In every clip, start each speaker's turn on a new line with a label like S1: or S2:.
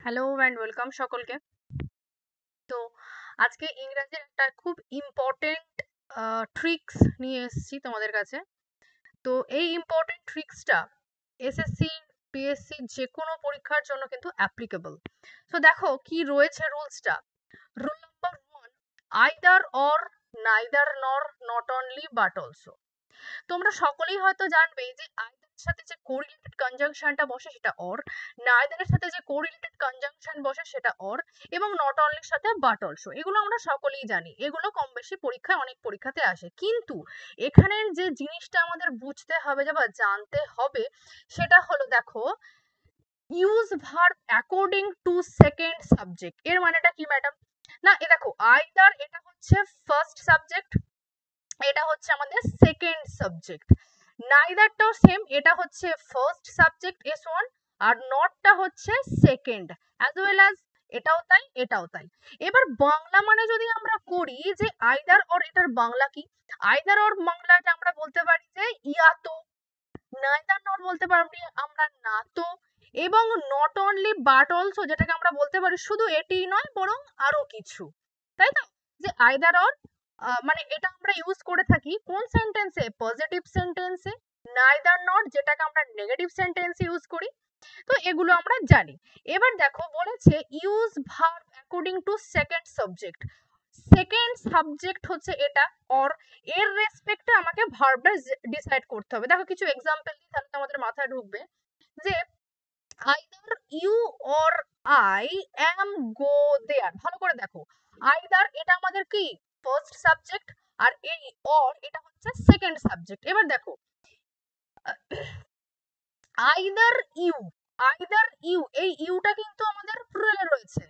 S1: Hello and welcome সকলকে। তো আজকে ইংরেজির একটা খুব ইম্পর্টেন্ট ট্রিক্স নিয়ে এসেছি তোমাদের কাছে। তো এই ইম্পর্টেন্ট ট্রিক্সটা এসএসসি পিএসসি যে কোনো পরীক্ষার জন্য কিন্তু অ্যাপ্লিকেবল। তো দেখো কি রয়েছে রুলসটা। Rule number 1, either or, neither nor, not only but also. তোমরা সকলেই হয়তো জানবে যে আইদারের সাথে যে কোরিলেটেড কনজাংশনটা বসে সেটা অর, নাইদারের সাথে যে কোরিলেটেড কনজাংশন বসে সেটা অর, এবং নট অনলির সাথে বাট অলসো। এগুলো আমরা সকলেই জানি, এগুলো কম বেশি পরীক্ষায় অনেক পরীক্ষাতে আসে। কিন্তু এখানের যে জিনিসটা আমাদের বুঝতে হবে বা জানতে হবে সেটা হলো, দেখো, use verb according to second subject. এর মানেটা কি ম্যাডাম? না, এ দেখো, আইদার এটা হচ্ছে ফার্স্ট সাবজেক্ট, এটা হচ্ছে আমাদের সেকেন্ড সাবজেক্ট। নাইদারটাও সেম, এটা হচ্ছে ফার্স্ট সাবজেক্ট S1 আর নটটা হচ্ছে সেকেন্ড, অ্যাজ ওয়েল অ্যাজ এটাও তাই এটাও তাই। এবার বাংলা মানে যদি আমরা করি যে আইদার অর, এটার বাংলা কি? আইদার অর বাংলাটা আমরা বলতে পারি যে ইয়াতো, নাইদার নট বলতে পারি আমরা না তো, এবং নট অনলি বাট অলসো যেটাকে আমরা বলতে পারি শুধু এটি নয় বরং আরো কিছু, তাই তো? যে আইদার অর মানে এটা আমরা ইউজ করে থাকি কোন সেন্টেন্সে? পজিটিভ সেন্টেন্সে। নাইদার নট যেটাকে আমরা নেগেটিভ সেন্টেন্সে ইউজ করি। তো এগুলো আমরা জানি। এবার দেখো বলেছে use verb according to second subject. Second subject হচ্ছে এটা অর, এর রেসপেক্টে আমাকে ভার্বটা ডিসাইড করতে হবে। দেখো কিছু এক্সাম্পল দিই তাহলে আমাদের মাথায় ঢুকবে। যে either you or I am go there. ভালো করে দেখো, আইদার এটা আমাদের কি ফার্স্ট সাবজেক্ট, আর এই অর এটা হচ্ছে সেকেন্ড সাবজেক্ট। এবার দেখো আইদার ইউ এই ইউটা কিন্তু আমাদের প্লুরালে রয়েছে,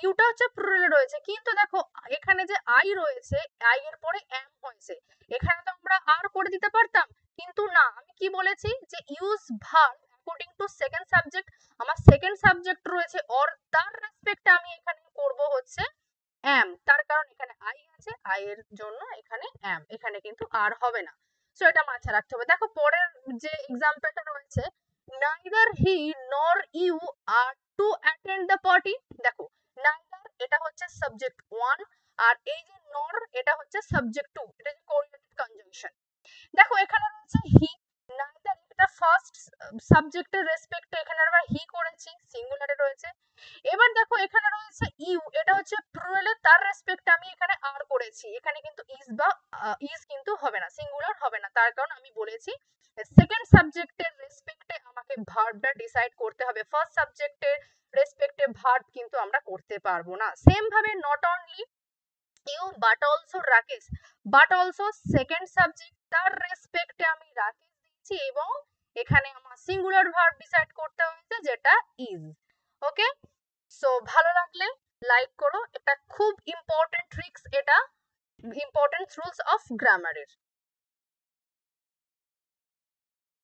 S1: ইউটা হচ্ছে প্লুরালে রয়েছে, কিন্তু দেখো এখানে যে আই রয়েছে, আই এর পরে এম হয়েছে, এখানে তো আমরা আর করে দিতে পারতাম, কিন্তু না, আমি কি বলেছি যে use verb according to second subject. আমার সেকেন্ড সাবজেক্ট রয়েছে অর, তার রেসপেক্টে আমি এখানে করব হচ্ছে এম, তার কারণ এখানে আই আছে, আই এর জন্য এখানে এম, এখানে কিন্তু আর হবে না। সো এটা মাথায় রাখতে হবে। দেখো পরের যে এক্সাম্পলটা রয়েছে, neither he nor you are to attend the party। দেখো neither এটা হচ্ছে সাবজেক্ট 1, আর এই যে nor এটা হচ্ছে সাবজেক্ট 2, এটা যে কোরিলেটেড কনজাংশন। দেখো এখানে রয়েছে হি, neither এটা ফার্স্ট সাবজেক্টের রেসপেক্টে এখানে আমরা হি করেছি, সিঙ্গুলারে রয়েছে। এবার দেখো এখানে রয়েছে ইউ, এটা হচ্ছে প্লুরালে, তার রেসপেক্টে আমি এখানে আর করেছি, এখানে কিন্তু ইজ বা ইজ কিন্তু হবে না, সিঙ্গুলার হবে না, তার কারণ আমি বলেছি সেকেন্ড সাবজেক্টের রেসপেক্টে আমাকে ভার্বটা ডিসাইড করতে হবে, ফার্স্ট সাবজেক্টের রেসপেক্টে ভার্ব কিন্তু আমরা করতে পারবো না। সেম ভাবে not only you but also Rakesh, but also second subject, তার রেসপেক্টে আমি রাকেশ দিচ্ছি এবং এখানে আমার সিঙ্গুলার ভার্ব ডিসাইড করতে হয়েছে যেটা ইজ। ওকে, সো ভালো লাগলে লাইক করো, এটা খুব ইম্পর্টেন্ট ট্রিক্স, এটা ইম্পর্টেন্ট রুলস অফ গ্রামারের।